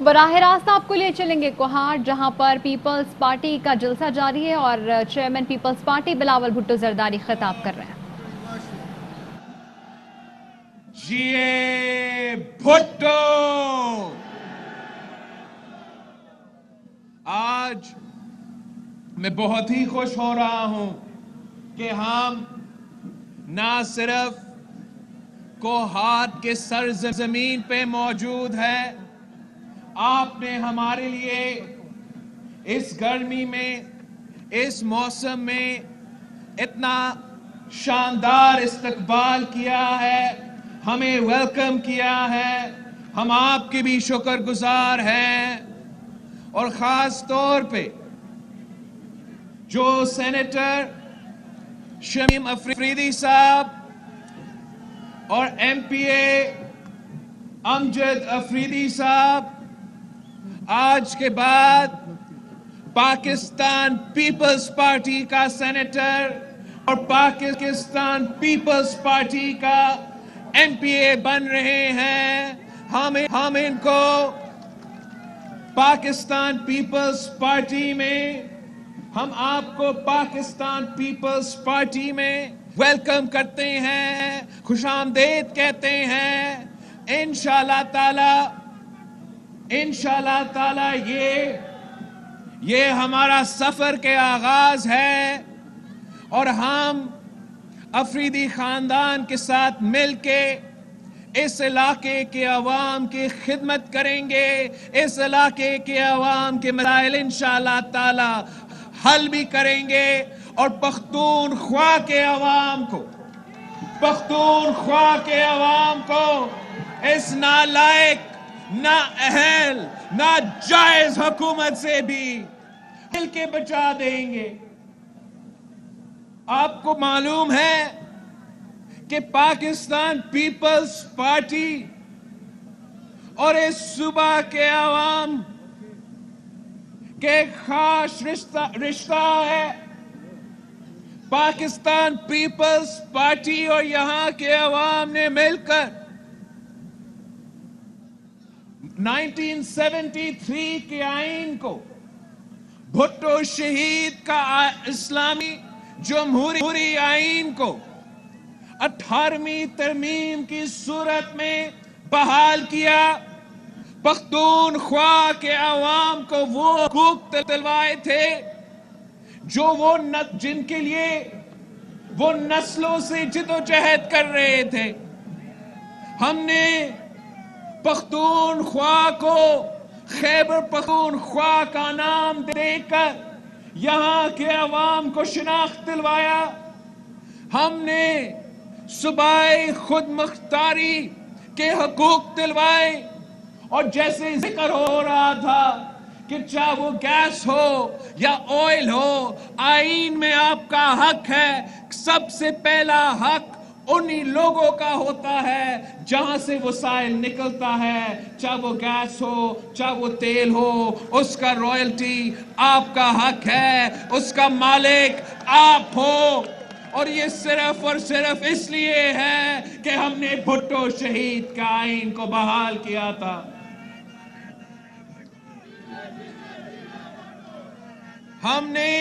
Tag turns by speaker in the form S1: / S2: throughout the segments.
S1: براہ راست آپ کو لے چلیں گے کوہاٹ، جہاں پر پیپلز پارٹی کا جلسہ جاری ہے اور چیئرمین پیپلز پارٹی بلاول بھٹو زرداری خطاب کر رہے ہیں۔
S2: جیے بھٹو! آج میں بہت ہی خوش ہو رہا ہوں کہ ہم نہ صرف کوہاٹ کے سرزمین پہ موجود ہیں، آپ نے ہمارے لیے اس گرمی میں، اس موسم میں اتنا شاندار استقبال کیا ہے، ہمیں ویلکم کیا ہے۔ ہم آپ کے بھی شکر گزار ہیں، اور خاص طور پہ جو سینیٹر شمیم افریدی صاحب اور ایم پی اے امجد افریدی صاحب آج کے بعد پاکستان پیپلز پارٹی کا سینیٹر اور پاکستان پیپلز پارٹی کا ایم پی اے بن رہے ہیں۔ ہم ان کو پاکستان پیپلز پارٹی میں، ہم آپ کو پاکستان پیپلز پارٹی میں ویلکم کرتے ہیں، خوش آمدید کہتے ہیں۔ انشاءاللہ تعالی یہ ہمارا سفر کے آغاز ہے، اور ہم افریدی خاندان کے ساتھ مل کے اس علاقے کے عوام کی خدمت کریں گے، اس علاقے کے عوام کے مسائل انشاءاللہ تعالی حل بھی کریں گے، اور پختونخوا کے عوام کو اس نالائق، نااہل، ناجائز حکومت سے بھی مل کے بچا دیں گے۔ آپ کو معلوم ہے کہ پاکستان پیپلز پارٹی اور اس صوبہ کے عوام کے خاص رشتہ ہے۔ پاکستان پیپلز پارٹی اور یہاں کے عوام نے مل کر 1973 کے آئین کو، بھٹو شہید کا اسلامی جمہوری آئین کو 18ویں ترمیم کی صورت میں بحال کیا۔ پختونخوا کے عوام کو وہ حقوق دلوائے تھے جن کے لیے وہ نسلوں سے جدوجہد کر رہے تھے۔ ہم نے پختونخوا کو خیبر پختونخوا کا نام دے کر یہاں کے عوام کو شناخت دلوایا۔ ہم نے صوبائی خود مختاری کے حقوق دلوائے، اور جیسے ذکر ہو رہا تھا کہ چاہے وہ گیس ہو یا آئل ہو، آئین میں آپ کا حق ہے۔ سب سے پہلا حق انہی لوگوں کا ہوتا ہے جہاں سے وسائل نکلتا ہے، چاہے وہ گیس ہو، چاہے وہ تیل ہو، اس کا رائلٹی آپ کا حق ہے، اس کا مالک آپ ہو۔ اور یہ صرف اور صرف اس لیے ہے کہ ہم نے بھٹو شہید کا آئین کو بحال کیا تھا۔ ہم نے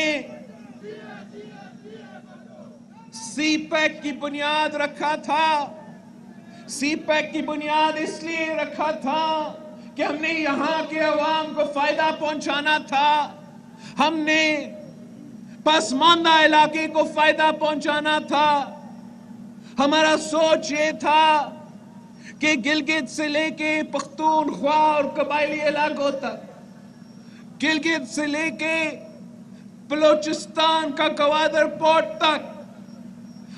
S2: سی پیک کی بنیاد رکھا تھا۔ سی پیک کی بنیاد اس لیے رکھا تھا کہ ہم نے یہاں کے عوام کو فائدہ پہنچانا تھا، ہم نے پسماندہ علاقے کو فائدہ پہنچانا تھا۔ ہمارا سوچ یہ تھا کہ گلگت سے لے کے پختونخوا اور قبائلی علاقوں تک، گلگت سے لے کے بلوچستان کا گوادر پورٹ تک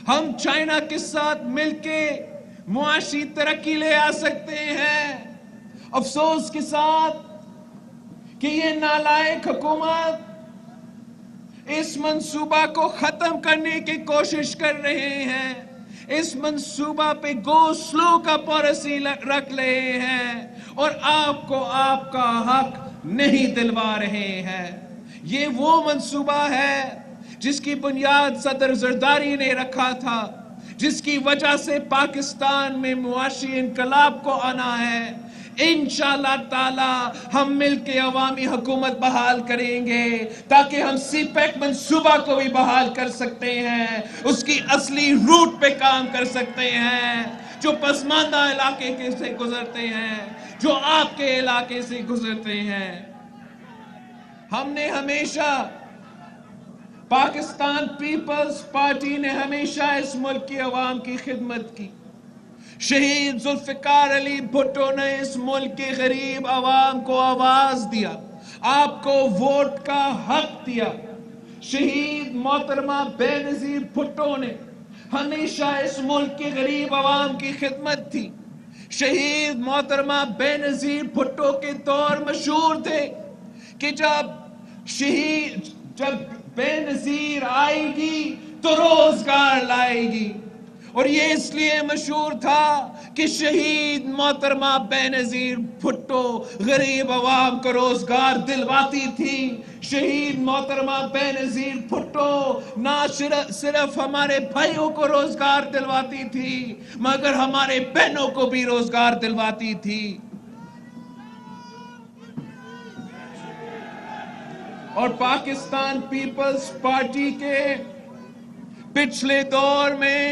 S2: ہم چائنا کے ساتھ مل کے معاشی ترقی لے آ سکتے ہیں۔ افسوس کے ساتھ کہ یہ نالائق حکومت اس منصوبہ کو ختم کرنے کی کوشش کر رہے ہیں، اس منصوبہ پہ گو سلو کا پالیسی رکھ رہے ہیں، اور آپ کو آپ کا حق نہیں دلوا رہے ہیں۔ یہ وہ منصوبہ ہے جس کی بنیاد صدر زرداری نے رکھا تھا، جس کی وجہ سے پاکستان میں معاشی انقلاب کو آنا ہے۔ انشاءاللہ تعالی ہم مل کے عوامی حکومت بحال کریں گے تاکہ ہم سی پیک منصوبہ کو بھی بحال کر سکتے ہیں، اس کی اصلی روٹ پہ کام کر سکتے ہیں، جو پسماندہ علاقے سے گزرتے ہیں، جو آپ کے علاقے سے گزرتے ہیں۔ ہم نے ہمیشہ، پاکستان پیپلز پارٹی نے ہمیشہ اس ملک کی عوام کی خدمت کی۔ شہید ذوالفقار علی بھٹو نے اس ملک کے غریب عوام کو آواز دیا، آپ کو ووٹ کا حق دیا۔ شہید محترمہ بے نظیر بھٹو نے ہمیشہ اس ملک کے غریب عوام کی خدمت تھی۔ شہید محترمہ بے نظیر بھٹو کے دور مشہور تھے کہ جب بے نظیر آئے گی تو روزگار لائے گی، اور یہ اس لیے مشہور تھا کہ شہید محترمہ بے نظیر بھٹو غریب عوام کو روزگار دلواتی تھی۔ شہید محترمہ بے نظیر بھٹو نہ صرف ہمارے بھائیوں کو روزگار دلواتی تھی مگر ہمارے بہنوں کو بھی روزگار دلواتی تھی۔ اور پاکستان پیپلز پارٹی کے پچھلے دور میں،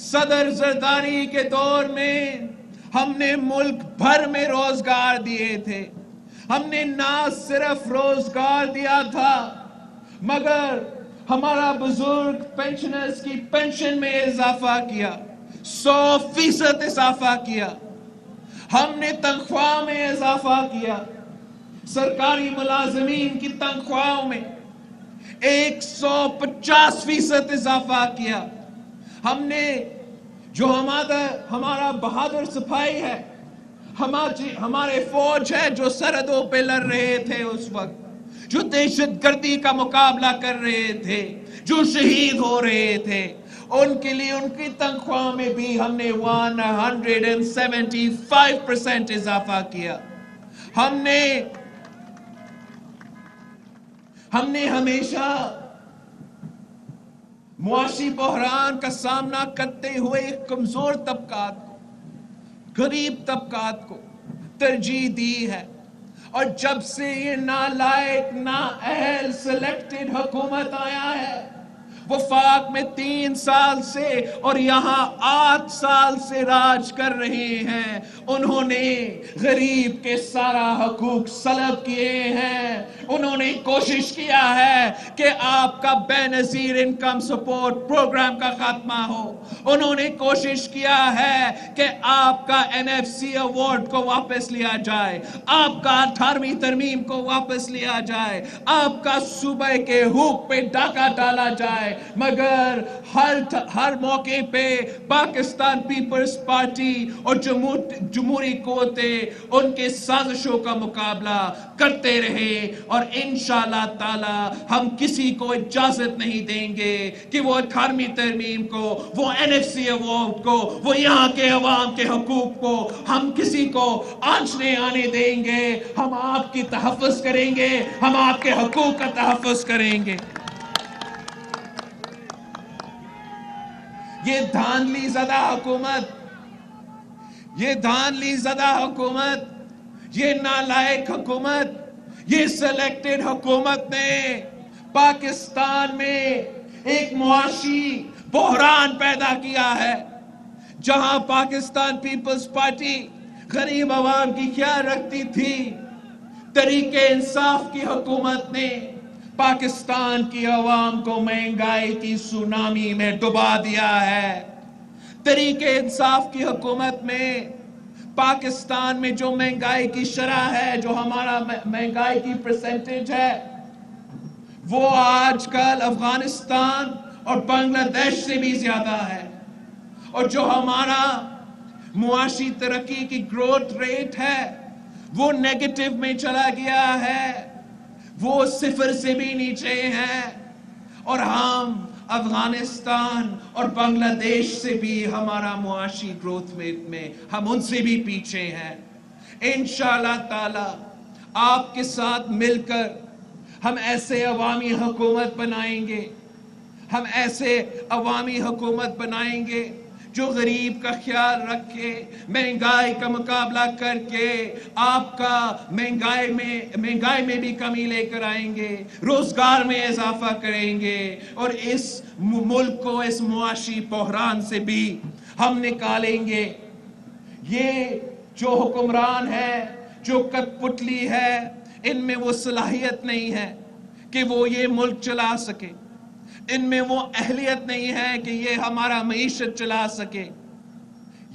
S2: صدر زرداری کے دور میں، ہم نے ملک بھر میں روزگار دیے تھے۔ ہم نے نہ صرف روزگار دیا تھا مگر ہمارا بزرگ پینشنرز کی پینشن میں اضافہ کیا، 100% اضافہ کیا۔ ہم نے تنخواہ میں اضافہ کیا، سرکاری ملازمین کی تنخواہوں میں 150% اضافہ کیا۔ ہم نے جو ہمارا بہادر سپاہی ہے، ہمارے فوج ہے جو سرحدوں پہ لڑ رہے تھے اس وقت، جو دہشت گردی کا مقابلہ کر رہے تھے، جو شہید ہو رہے تھے، ان کے لیے ان کی تنخواہ میں بھی ہم نے 175% اضافہ کیا۔ ہم نے ہمیشہ معاشی بحران کا سامنا کرتے ہوئے کمزور طبقات کو، غریب طبقات کو ترجیح دی ہے، اور جب سے یہ نالائق نااہل سلیکٹڈ حکومت آیا ہے، وفاق میں 3 سال سے اور یہاں 8 سال سے راج کر رہے ہیں، انہوں نے غریب کے سارا حقوق سلب کیے ہیں۔ انہوں نے کوشش کیا ہے کہ آپ کا بے نظیر انکم سپورٹ پروگرام کا خاتمہ ہو، انہوں نے کوشش کیا ہے کہ آپ کا NFC ایوارڈ کو واپس لیا جائے، آپ کا 18ویں ترمیم کو واپس لیا جائے، آپ کا صوبہ کے حقوق پہ ڈاکہ ڈالا جائے، مگر ہر موقع پہ پاکستان پیپلز پارٹی اور جمہوری قوتیں ان کے سازشوں کا مقابلہ کرتے رہے، اور انشاءاللہ تعالی ہم کسی کو اجازت نہیں دیں گے کہ وہ 18ویں ترمیم کو، وہ NFC ایوارڈ کو، وہ یہاں کے عوام کے حقوق کو ہم کسی کو آنچنے آنے دیں گے۔ ہم آپ کی تحفظ کریں گے، ہم آپ کے حقوق کا تحفظ کریں گے۔ یہ دھاندلی زدہ حکومت، یہ نالائق حکومت، یہ سلیکٹڈ حکومت نے پاکستان میں ایک معاشی بحران پیدا کیا ہے، جہاں پاکستان پیپلز پارٹی غریب عوام کی خیال رکھتی تھی، تحریک انصاف کی حکومت نے پاکستان کی عوام کو مہنگائی کی سونامی میں ڈبا دیا ہے۔ تحریک انصاف کی حکومت میں پاکستان میں جو مہنگائی کی شرح ہے، جو ہمارا مہنگائی کی پرسنٹیج ہے، وہ آج کل افغانستان اور بنگلہ دیش سے بھی زیادہ ہے، اور جو ہمارا معاشی ترقی کی گروتھ ریٹ ہے وہ نیگیٹو میں چلا گیا ہے، وہ 0 سے بھی نیچے ہے، اور ہم افغانستان اور بنگلہ دیش سے بھی ہمارا معاشی گروتھ میں ہم ان سے بھی پیچھے ہیں۔ انشاءاللہ تعالی آپ کے ساتھ مل کر ہم ایسے عوامی حکومت بنائیں گے، جو غریب کا خیال رکھ کے مہنگائی کا مقابلہ کر کے آپ کا مہنگائی میں بھی کمی لے کر آئیں گے، روزگار میں اضافہ کریں گے اور اس ملک کو اس معاشی بحران سے بھی ہم نکالیں گے۔ یہ جو حکمران ہے، جو کٹ پتلی ہے، ان میں وہ صلاحیت نہیں ہے کہ وہ یہ ملک چلا سکے، ان میں وہ اہلیت نہیں ہے کہ یہ ہمارا معیشت چلا سکے۔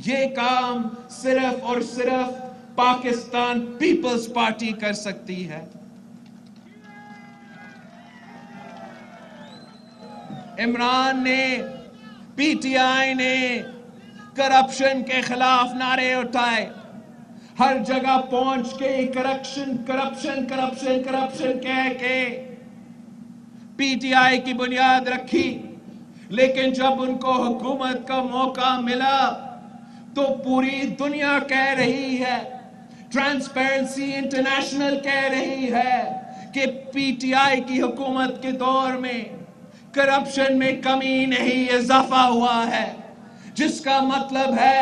S2: یہ کام صرف اور صرف پاکستان پیپلز پارٹی کر سکتی ہے۔ عمران نے، پی ٹی آئی نے کرپشن کے خلاف نعرے اٹھائے، ہر جگہ پہنچ کے کرپشن کرپشن کرپشن کرپشن کہہ کے پی ٹی آئی کی بنیاد رکھی، لیکن جب ان کو حکومت کا موقع ملا تو پوری دنیا کہہ رہی ہے، ٹرانسپیرنسی انٹرنیشنل کہہ رہی ہے کہ پی ٹی آئی کی حکومت کے دور میں کرپشن میں کمی نہیں، اضافہ ہوا ہے، جس کا مطلب ہے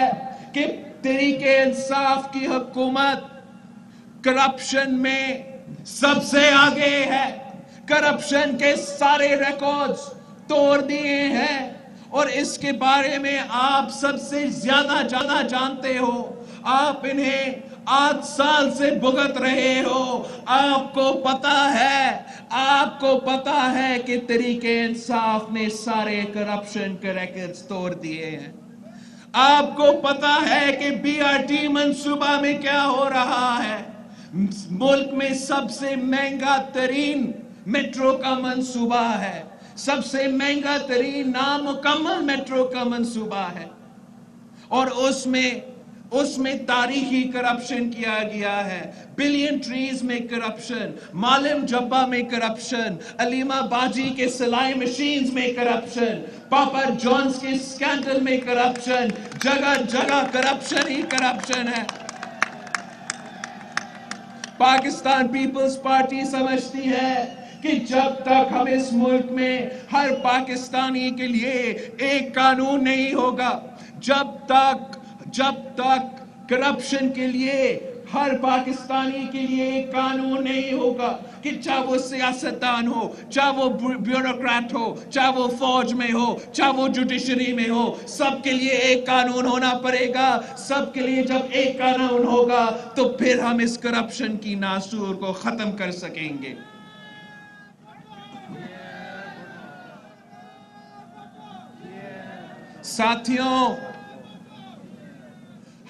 S2: کہ تحریک انصاف کی حکومت کرپشن میں سب سے آگے ہے، کرپشن کے سارے ریکارڈز توڑ دیے ہیں، اور اس کے بارے میں آپ سب سے زیادہ جانتے ہو، آپ انہیں 8 سال سے بھگت رہے ہو، آپ کو پتا ہے کہ تحریک انصاف نے سارے کرپشن کے ریکارڈز توڑ دیے ہیں، آپ کو پتا ہے کہ بی آر ٹی منصوبہ میں کیا ہو رہا ہے، ملک میں سب سے مہنگا ترین میٹرو کا منصوبہ ہے، سب سے مہنگا ترین نامکمل میٹرو کا منصوبہ ہے، اور اس میں تاریخی کرپشن کیا گیا ہے، بلین ٹریز میں کرپشن، معلم جبہ میں کرپشن، علیمہ باجی کے سلائی مشینز میں کرپشن، پاپا جونز کے سکینڈل میں کرپشن، جگہ جگہ کرپشن ہی کرپشن ہے۔ پاکستان پیپلز پارٹی سمجھتی ہے کہ جب تک ہم اس ملک میں ہر پاکستانی کے لیے ایک قانون نہیں ہوگا، جب تک کرپشن کے لیے ہر پاکستانی کے لیے ایک قانون نہیں ہوگا، کہ چاہے وہ سیاستدان ہو، چاہے وہ بیوروکریٹ ہو، چاہے وہ فوج میں ہو، چاہے وہ جوڈیشری میں ہو، سب کے لیے ایک قانون ہونا پڑے گا۔ سب کے لیے جب ایک قانون ہوگا تو پھر ہم اس کرپشن کی ناسور کو ختم کر سکیں گے۔ ساتھیوں،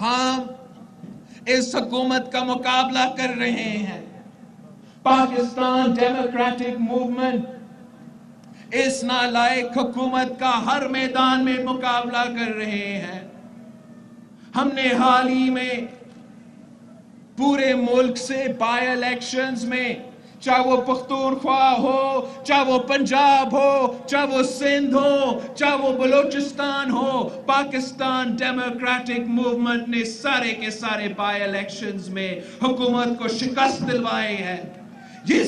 S2: ہم اس حکومت کا مقابلہ کر رہے ہیں، پاکستان ڈیموکریٹک موومنٹ اس نالائق حکومت کا ہر میدان میں مقابلہ کر رہے ہیں۔ ہم نے حال ہی میں پورے ملک سے بائی الیکشنز میں، چاہے وہ پختونخوا ہو، چاہے وہ پنجاب ہو، چاہے وہ سندھ ہو، چاہے وہ بلوچستان ہو، پاکستان ڈیموکریٹک موومنٹ نے سارے کے سارے بائی الیکشنز میں حکومت کو شکست دلوائی ہے۔ یہ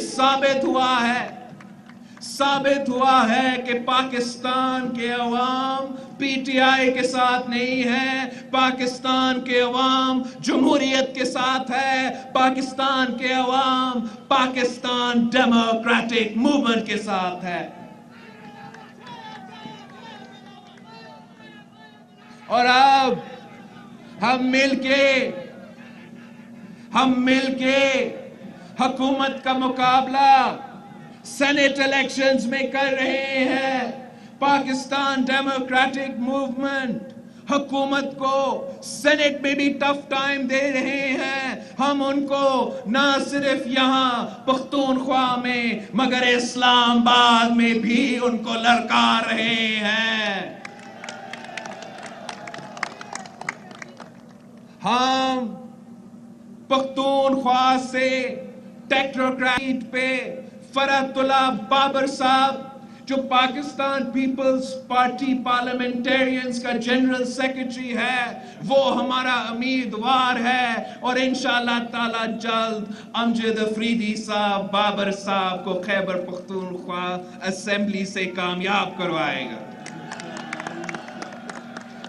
S2: ثابت ہوا ہے کہ پاکستان کے عوام پی ٹی آئی کے ساتھ نہیں ہے، پاکستان کے عوام جمہوریت کے ساتھ ہے، پاکستان کے عوام پاکستان ڈیموکریٹک موومنٹ کے ساتھ ہے۔ اور اب ہم مل کے حکومت کا مقابلہ سینٹ الیکشنز میں کر رہے ہیں۔ پاکستان ڈیموکریٹک موومنٹ حکومت کو سینٹ میں بھی ٹف ٹائم دے رہے ہیں۔ ہم ان کو نہ صرف یہاں پختونخوا میں مگر اسلام آباد میں بھی ان کو للکار رہے ہیں۔ ہم پختونخوا سے ٹیکنوکریٹ پہ فرحت اللہ بابر صاحب جو پاکستان پیپلز پارٹی پارلیمنٹیرینز کا جنرل سیکریٹری ہے، وہ ہمارا امیدوار ہے، اور انشاءاللہ تعالی جلد امجد افریدی صاحب بابر صاحب کو خیبر پختونخوا اسمبلی سے کامیاب کروائے گا۔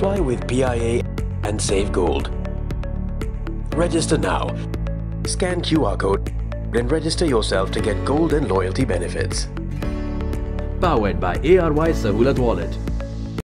S3: Fly with PIA and save gold. Register now. Scan QR code and register yourself to get gold and loyalty benefits.
S4: Powered by ARY Sahulat Wallet.